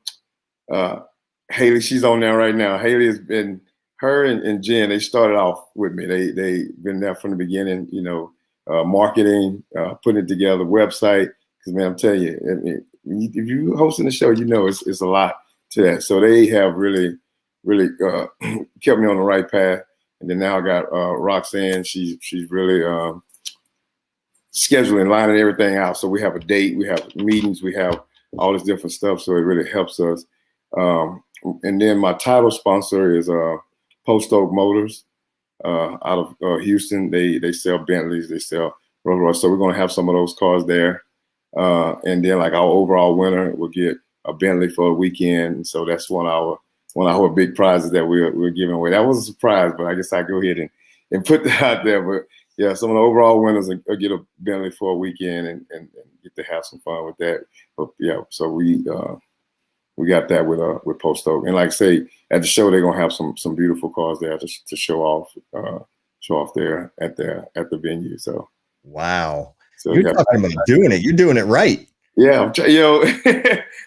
Haley, she's on there right now. Haley has been, her and Jen, they started off with me. They been there from the beginning, marketing, putting it together, website. Because, man, I'm telling you, if you're hosting the show, it's a lot to that. So they have really kept me on the right path. And then now I got Roxanne. She's really scheduling, lining everything out. So we have a date, we have meetings, we have all this different stuff. So it really helps us. And then my title sponsor is Post Oak Motors out of Houston. They sell Bentleys, they sell Rolls Royce. So we're going to have some of those cars there. And then, like, our overall winner will get a Bentley for a weekend. And so that's one of our big prizes that we're giving away. That was a surprise, but I guess I go ahead and put that out there. But yeah, some of the overall winners will get a Bentley for a weekend and get to have some fun with that. But yeah, so we got that with Post Oak. And like I say, at the show, they're gonna have some beautiful cars there to show off there at the venue. So wow. So you're talking about doing it. You're doing it right. Yeah,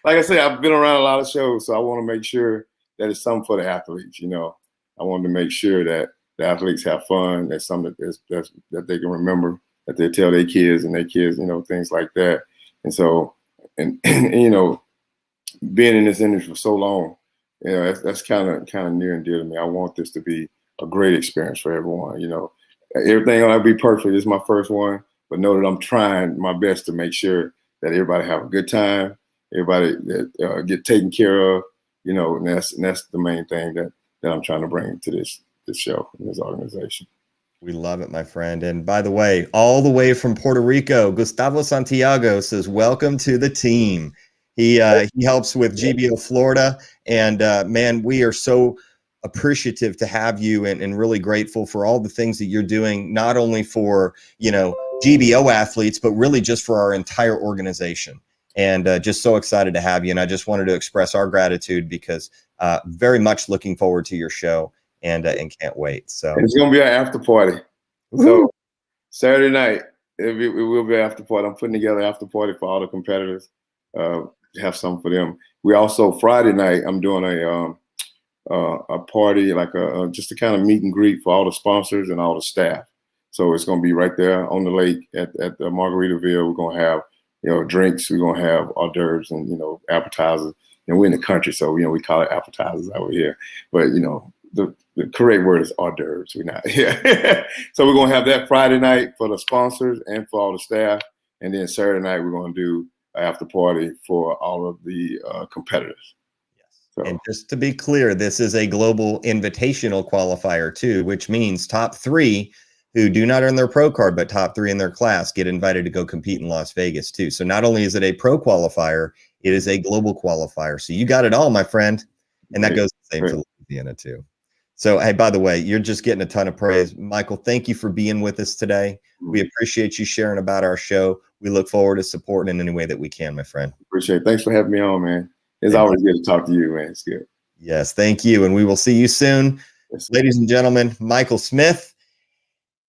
like I say, I've been around a lot of shows, so I want to make sure that it's something for the athletes. I wanted to make sure that the athletes have fun. That's something that they can remember, that they tell their kids and things like that. And so, and being in this industry for so long, that's kind of near and dear to me. I want this to be a great experience for everyone. Everything will be perfect. It's my first one. But know that I'm trying my best to make sure that everybody have a good time, everybody that get taken care of, and that's the main thing that I'm trying to bring to this show and this organization. We love it, my friend. And by the way, all the way from Puerto Rico, Gustavo Santiago says, welcome to the team. He helps with GBO Florida, and man, we are so appreciative to have you, and really grateful for all the things that you're doing, not only for GBO athletes, but really just for our entire organization. And just so excited to have you. And I just wanted to express our gratitude, because very much looking forward to your show, and can't wait. So it's gonna be an after party. So Saturday night it will be an after party. I'm putting together an after party for all the competitors. Have some for them. We also Friday night I'm doing a party, like just a kind of meet and greet for all the sponsors and all the staff. So it's going to be right there on the lake at the Margaritaville. We're going to have drinks. We're going to have hors d'oeuvres and appetizers. And we're in the country, so we call it appetizers over here. But the correct word is hors d'oeuvres. We're not here. So we're going to have that Friday night for the sponsors and for all the staff, and then Saturday night we're going to do an after party for all of the competitors. So. And just to be clear, this is a global invitational qualifier too, which means top 3 who do not earn their pro card, but top 3 in their class, get invited to go compete in Las Vegas too. So not only is it a pro qualifier, it is a global qualifier. So you got it all, my friend. And that goes the same for Louisiana too. So, hey, by the way, you're just getting a ton of praise. Michael, thank you for being with us today. We appreciate you sharing about our show. We look forward to supporting in any way that we can, my friend. Appreciate it. Thanks for having me on, man. It's always good to talk to you, man. It's good. Yes, thank you. And we will see you soon. Yes, ladies and gentlemen, Michael Smith.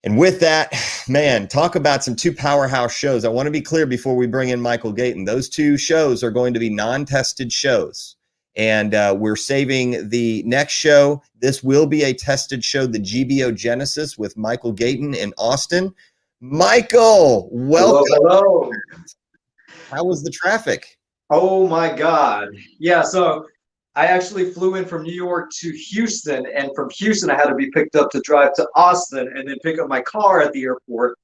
And with that, man, talk about some 2 powerhouse shows. I want to be clear before we bring in Michael Gayton. Those 2 shows are going to be non-tested shows. And we're saving the next show. This will be a tested show, the GBO Genesis with Michael Gayton in Austin. Michael, welcome. Hello. How was the traffic? Oh my God. Yeah, so I actually flew in from New York to Houston, and from Houston I had to be picked up to drive to Austin and then pick up my car at the airport.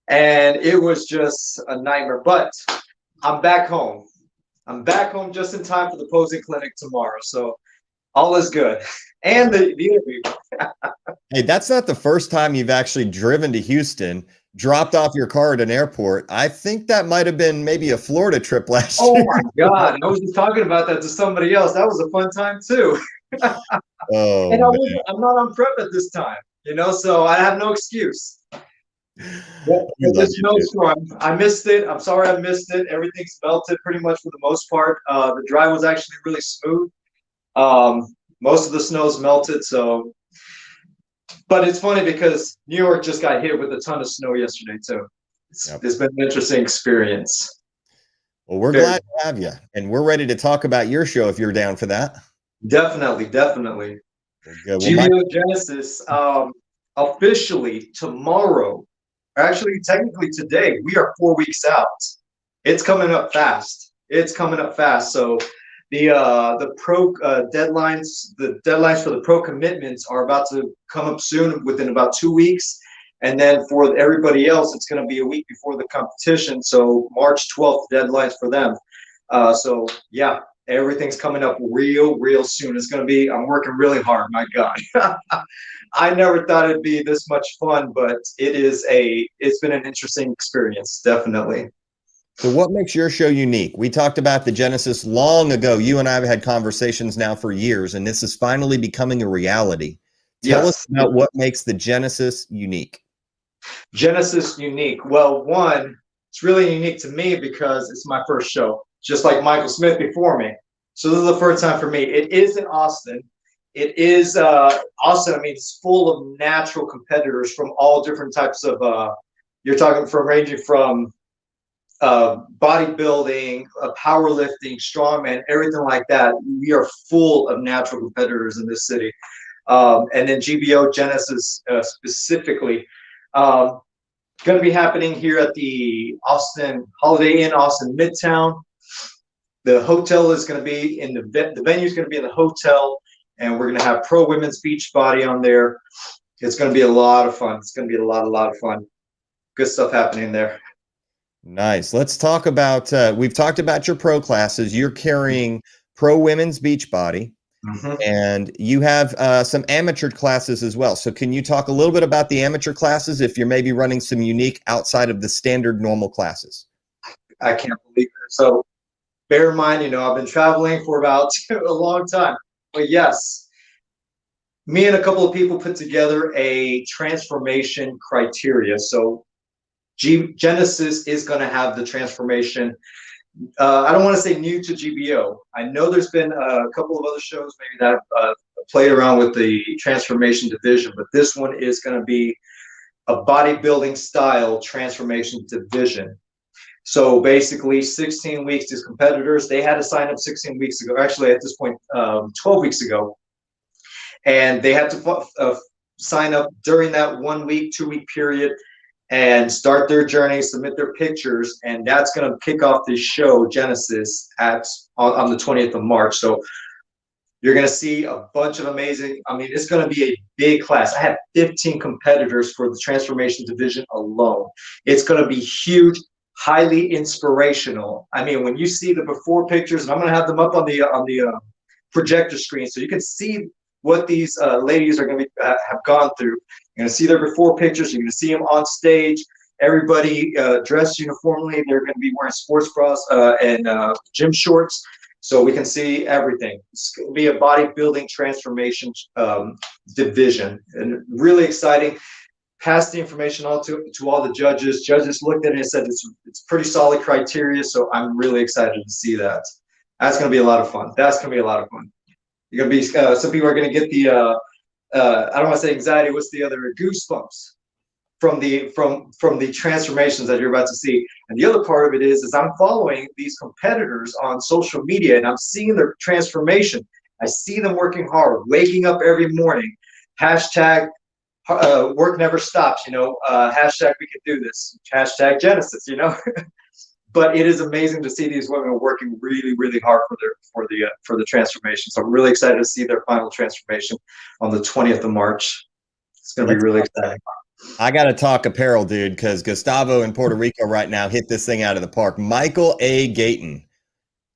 And it was just a nightmare, but I'm back home. I'm back home just in time for the posing clinic tomorrow. So all is good. And the interview. Hey, that's not the first time you've actually driven to Houston, dropped off your car at an airport. I think that might have been maybe a Florida trip last year. Oh my God. I was just talking about that to somebody else. That was a fun time too. Oh, and I'm not on prep at this time, so I have no excuse. The snowstorm, I missed it. I'm sorry I missed it. Everything's melted pretty much for the most part. The drive was actually really smooth. Most of the snow's melted, so. But it's funny because New York just got hit with a ton of snow yesterday too. It's been an interesting experience. Well, we're glad to have you, and we're ready to talk about your show if you're down for that. Definitely. Well, GBO Genesis, officially tomorrow. Actually, technically today, we are 4 weeks out. It's coming up fast. So the pro deadlines, the deadlines for the pro commitments are about to come up soon, within about 2 weeks. And then for everybody else, it's going to be a week before the competition. So March 12th deadlines for them. So yeah, everything's coming up real soon. It's going to be, I'm working really hard. My God. I never thought it'd be this much fun, but it's been an interesting experience. Definitely. So what makes your show unique? We talked about the Genesis long ago. You and I have had conversations now for years, and this is finally becoming a reality. Tell us about what makes the Genesis unique. Genesis unique. Well, one, it's really unique to me because it's my first show, just like Michael Smith before me. So this is the first time for me. It is in Austin. It is Austin. I mean, it's full of natural competitors from all different types of. You're talking from ranging from bodybuilding, powerlifting, strongman, everything like that. We are full of natural competitors in this city. And then GBO Genesis specifically. Going to be happening here at the Austin Holiday Inn, Austin Midtown. The hotel is going to be in the venue is going to be in the hotel, and we're going to have pro women's beach body on there. It's going to be a lot of fun. It's going to be a lot of fun. Good stuff happening there. Nice. Let's talk about, we've talked about your pro classes. You're carrying pro women's beach body. Mm-hmm. And you have some amateur classes as well. So can you talk a little bit about the amateur classes if you're maybe running some unique outside of the standard normal classes? I can't believe it. So bear in mind, you know, I've been traveling for about a long time. But yes, me and a couple of people put together a transformation criteria. So Genesis is going to have the transformation. I don't want to say new to GBO. I know there's been a couple of other shows maybe that have played around with the transformation division, but this one is going to be a bodybuilding style transformation division. So basically 16 weeks, these competitors, they had to sign up 16 weeks ago, actually at this point, 12 weeks ago. And they had to sign up during that 1 week, 2 week period and start their journey, submit their pictures. And that's going to kick off the show, Genesis, on the 20th of March. So you're going to see a bunch of amazing, I mean, it's going to be a big class. I have 15 competitors for the transformation division alone. It's going to be huge, highly inspirational. I mean, when you see the before pictures, and I'm going to have them up on the projector screen so you can see what these ladies are going to have gone through. You're going to see their before pictures. You're going to see them on stage. Everybody dressed uniformly. They're going to be wearing sports bras and gym shorts, so we can see everything. It's going to be a bodybuilding transformation division, and really exciting. Passed the information all to all the judges. Judges looked at it and said it's pretty solid criteria, so I'm really excited to see that. That's going to be a lot of fun. That's going to be a lot of fun. You're going to be some people are going to get the I don't want to say anxiety. What's the other, goosebumps from the transformations that you're about to see. And the other part of it is I'm following these competitors on social media and I'm seeing their transformation. I see them working hard, waking up every morning. Hashtag work never stops. You know, hashtag we can do this. Hashtag Genesis. You know. But it is amazing to see these women working really, really hard for the transformation. So I'm really excited to see their final transformation on the 20th of March. It's going to be really exciting. I got to talk apparel, dude, because Gustavo in Puerto Rico right now hit this thing out of the park. Michael A. Gayton,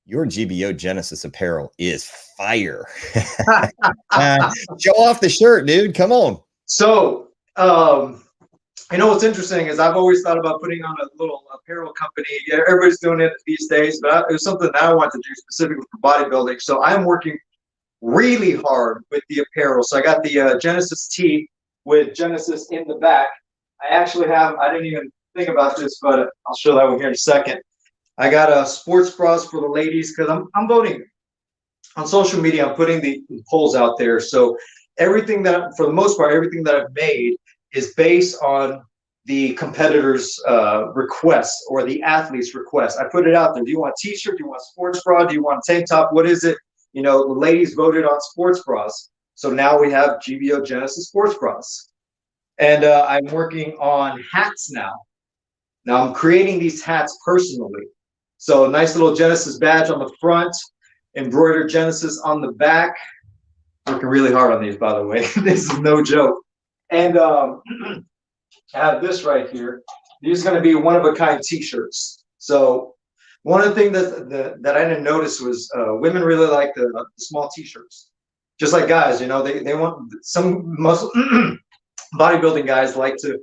your GBO Genesis apparel is fire. Show off the shirt, dude. Come on. So, you know what's interesting is I've always thought about putting on a little apparel company. Everybody's doing it these days, but it was something that I want to do specifically for bodybuilding. So I'm working really hard with the apparel. So I got the Genesis tee with Genesis in the back. I actually have, I didn't even think about this, but I'll show that one here in a second. I got a sports bras for the ladies because I'm voting on social media. I'm putting the polls out there. So everything that, for the most part, everything that I've made is based on the competitor's request or the athlete's request. I put it out there. Do you want a t-shirt? Do you want a sports bra? Do you want a tank top? What is it? You know, the ladies voted on sports bras. So now we have GBO Genesis sports bras. And I'm working on hats now. Now I'm creating these hats personally. So a nice little Genesis badge on the front, embroidered Genesis on the back. Working really hard on these, by the way. This is no joke. And I have this right here. These are going to be one-of-a-kind t-shirts. So one of the things that I didn't notice was women really like the small t-shirts. Just like guys, you know, they want some muscle bodybuilding guys like to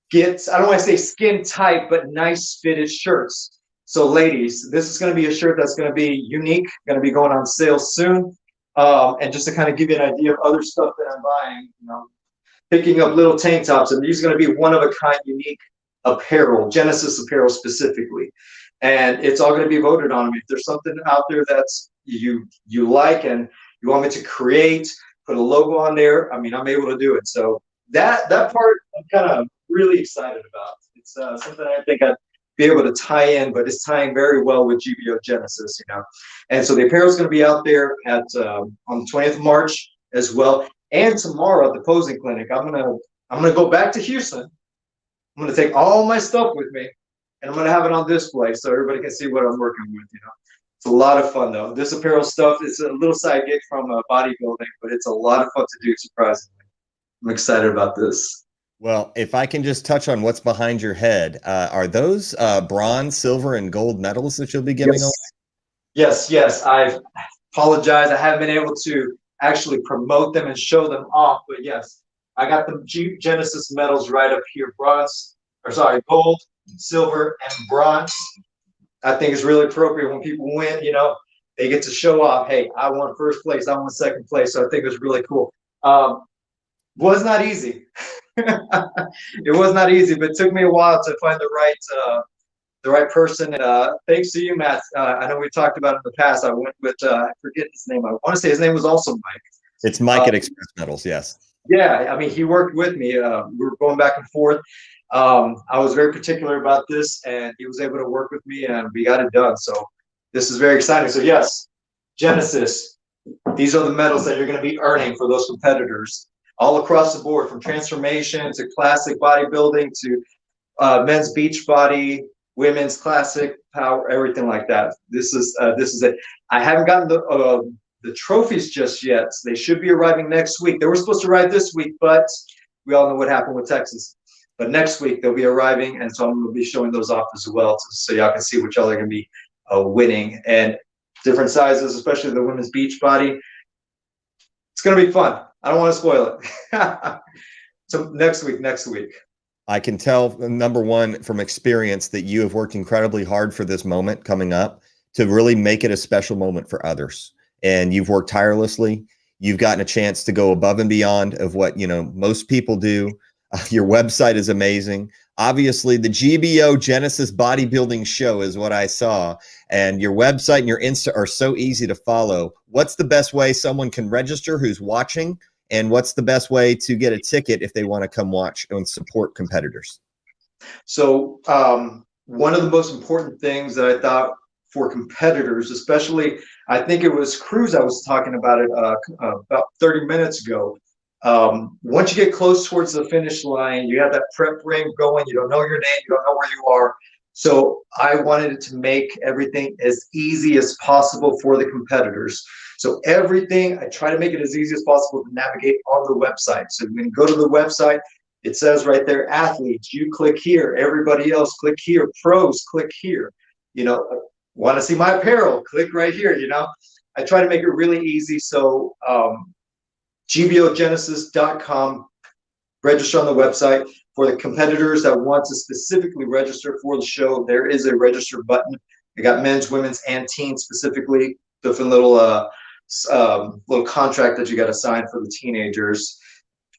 get, I don't want to say skin tight, but nice fitted shirts. So ladies, this is going to be a shirt that's going to be unique, going to be going on sale soon. And just to kind of give you an idea of other stuff that I'm buying, you know, picking up little tank tops, and these are going to be one-of-a-kind, unique apparel, Genesis apparel specifically. And it's all going to be voted on. I mean, if there's something out there that's you like and you want me to create, put a logo on there, I mean, I'm able to do it. So that part I'm kind of really excited about. It's something I think I'd be able to tie in, but it's tying very well with GBO Genesis, you know. And so the apparel is going to be out there at on the 20th of March as well. And tomorrow at the posing clinic, I'm gonna go back to Houston. I'm gonna take all my stuff with me, and I'm gonna have it on display so everybody can see what I'm working with. You know, it's a lot of fun though. This apparel stuff is a little side gig from bodybuilding, but it's a lot of fun to do. Surprisingly, I'm excited about this. Well, if I can just touch on what's behind your head, are those bronze, silver, and gold medals that you'll be giving away? Yes. I apologize. I haven't been able to actually promote them and show them off, but yes, I got the Genesis medals right up here: gold, silver, and bronze. I think it's really appropriate when people win, they get to show off, hey, I won first place, I won second place. So I think it was really cool. Was not easy. It was not easy, but it took me a while to find the right person. And thanks to you, Matt. I know we talked about it in the past. I went with I forget his name. I want to say his name was also Mike. It's Mike at Express Metals. Yes. Yeah, I mean, he worked with me. We were going back and forth. I was very particular about this, and he was able to work with me, and we got it done. So this is very exciting. So yes, Genesis. These are the medals that you're going to be earning for those competitors all across the board, from transformation to classic bodybuilding to men's beach body, women's classic power, everything like that. This is it. I haven't gotten the trophies just yet. They should be arriving next week. They were supposed to arrive this week, but we all know what happened with Texas. But next week they'll be arriving, and so I'm going to be showing those off as well, so y'all can see what y'all are going to be winning. And different sizes, especially the women's beach body. It's going to be fun. I don't want to spoil it. So next week. I can tell, number one, from experience, that you have worked incredibly hard for this moment coming up to really make it a special moment for others. And you've worked tirelessly. You've gotten a chance to go above and beyond of what, most people do. Your website is amazing. Obviously, the GBO Genesis Bodybuilding Show is what I saw. And your website and your Insta are so easy to follow. What's the best way someone can register who's watching? And what's the best way to get a ticket if they want to come watch and support competitors? So one of the most important things that I thought for competitors, especially, I think it was Cruz, I was talking about it about 30 minutes ago. Once you get close towards the finish line, you have that prep ring going, you don't know your name, you don't know where you are. So I wanted to make everything as easy as possible for the competitors. So everything, I try to make it as easy as possible to navigate on the website. So when you go to the website, it says right there, athletes, you click here, everybody else click here, pros, click here. Want to see my apparel, click right here, I try to make it really easy. So gbogenesis.com, register on the website. For the competitors that want to specifically register for the show, there is a register button. I got men's, women's, and teens specifically. Different little contract that you got to sign for the teenagers.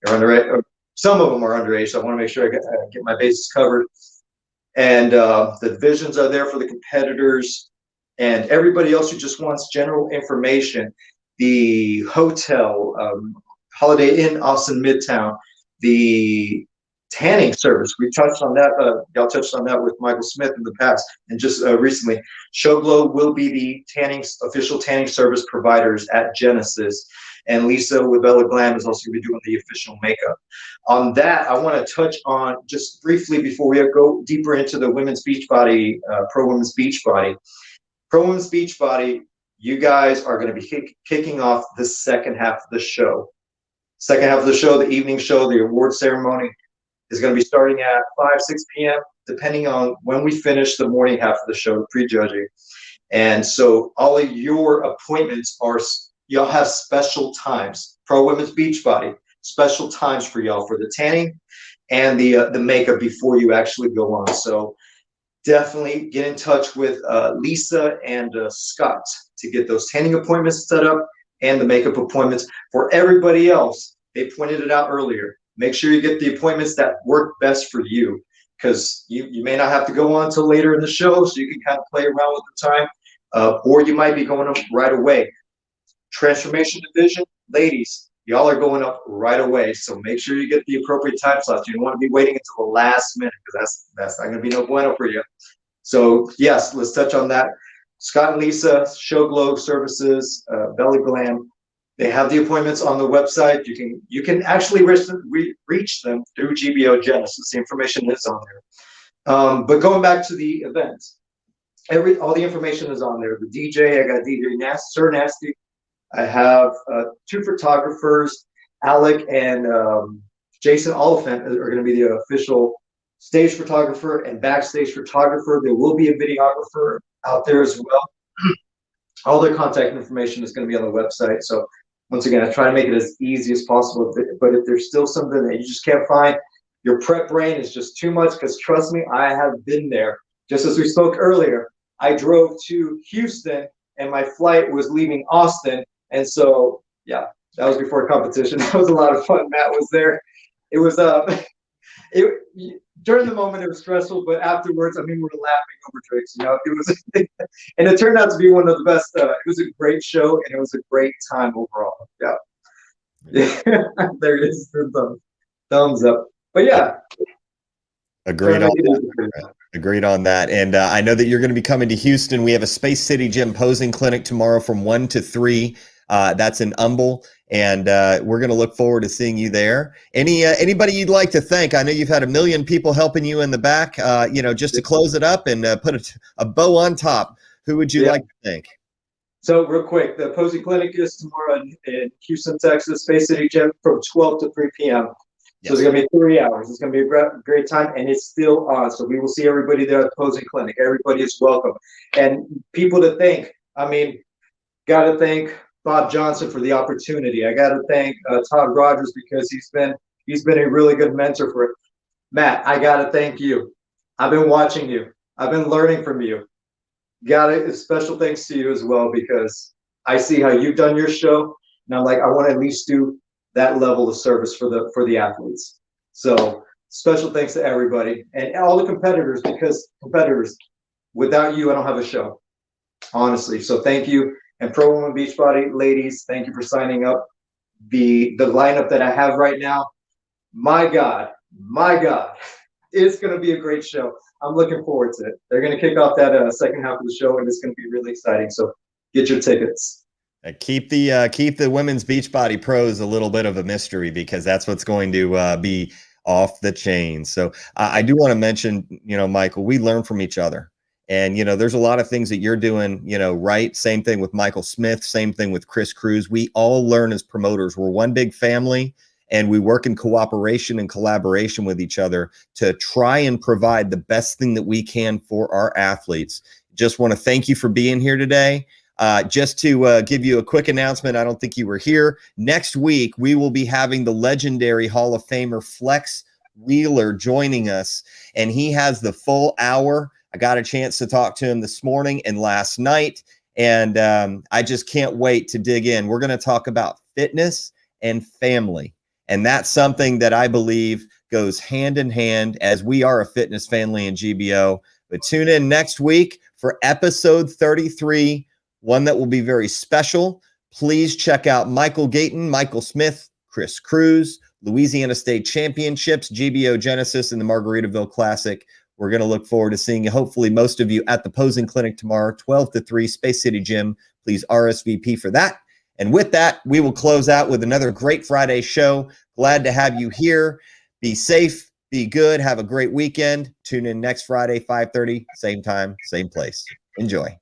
You're underage. Some of them are underage, so I want to make sure I get my bases covered. And the divisions are there for the competitors, and everybody else who just wants general information. The hotel, Holiday Inn Austin Midtown, the tanning service. We touched on that. Y'all touched on that with Michael Smith in the past, and just recently, Showglow will be the official tanning service providers at Genesis, and Lisa with Bella Glam is also going to be doing the official makeup. On that, I want to touch on just briefly before we go deeper into the women's beach body, pro women's beach body. Pro women's beach body, you guys are going to be kicking off the second half of the show. Second half of the show, the evening show, the award ceremony is going to be starting at 6 p.m., depending on when we finish the morning half of the show, the pre-judging. And so all of your appointments y'all have special times. Pro Women's Beach Body, special times for y'all for the tanning and the makeup before you actually go on. So definitely get in touch with Lisa and Scott to get those tanning appointments set up and the makeup appointments. For everybody else, they pointed it out earlier. Make sure you get the appointments that work best for you, because you may not have to go on until later in the show, so you can kind of play around with the time, or you might be going up right away. Transformation division, ladies, y'all are going up right away, so make sure you get the appropriate time slots. You don't want to be waiting until the last minute, because that's not going to be no bueno for you. So yes, let's touch on that. Scott and Lisa, Showglow Services, Belly Glam. They have the appointments on the website. You can actually reach them through GBO Genesis. The information is on there. But going back to the event, all the information is on there. The DJ, I got DJ Sir Nasty. I have 2 photographers, Alec and Jason Oliphant are going to be the official stage photographer and backstage photographer. There will be a videographer out there as well. All their contact information is going to be on the website. So once again, I try to make it as easy as possible. But if there's still something that you just can't find, your prep brain is just too much, because trust me, I have been there. Just as we spoke earlier, I drove to Houston, and my flight was leaving Austin. And so, yeah, that was before competition. That was a lot of fun. Matt was there. It was it during the moment it was stressful, but afterwards, I mean, we were laughing over drinks. You know, it was, and it turned out to be one of the best. It was a great show, and it was a great time overall. Yeah, yeah. There it is. Thumbs up. But yeah, Agreed on that. Agreed on that. And I know that you're going to be coming to Houston. We have a Space City Gym posing clinic tomorrow from 1 to 3. That's in Humble. And we're going to look forward to seeing you there. Anybody you'd like to thank? I know you've had a million people helping you in the back, just to close it up and put a bow on top. Who would you like to thank? So real quick, the posing clinic is tomorrow in Houston, Texas, Space City Gym from 12 to 3 p.m. So it's going to be 3 hours. It's going to be a great time, and it's still on. So we will see everybody there at the posing clinic. Everybody is welcome. And people to thank, I mean, got to thank Bob Johnson for the opportunity. I got to thank Todd Rogers because he's been a really good mentor for it. Matt, I got to thank you. I've been watching you. I've been learning from you. Got it. Special thanks to you as well because I see how you've done your show, and I'm like, I want to at least do that level of service for the athletes. So special thanks to everybody and all the competitors, because competitors, without you, I don't have a show, honestly. So thank you. And Pro Women Beachbody ladies, thank you for signing up. The lineup that I have right now, my God, it's going to be a great show. I'm looking forward to it. They're going to kick off that second half of the show, and it's going to be really exciting. So get your tickets. Keep the women's Beachbody pros a little bit of a mystery because that's what's going to be off the chain. So I do want to mention, Michael, we learn from each other. And, there's a lot of things that you're doing, right. Same thing with Michael Smith. Same thing with Chris Cruz. We all learn as promoters. We're one big family, and we work in cooperation and collaboration with each other to try and provide the best thing that we can for our athletes. Just want to thank you for being here today. Just to give you a quick announcement, I don't think you were here. Next week, we will be having the legendary Hall of Famer Flex Wheeler joining us, and he has the full hour. I got a chance to talk to him this morning and last night, and I just can't wait to dig in. We're going to talk about fitness and family, and that's something that I believe goes hand in hand as we are a fitness family in GBO. But tune in next week for episode 33. One that will be very special. Please check out Michael Gayton, Michael Smith, Chris Cruz, Louisiana State Championships, GBO Genesis, and the Margaritaville Classic. We're going to look forward to seeing you, hopefully most of you, at the posing clinic tomorrow, 12 to 3, Space City Gym. Please RSVP for that. And with that, we will close out with another great Friday show. Glad to have you here. Be safe, be good, have a great weekend. Tune in next Friday, 5:30, same time, same place. Enjoy.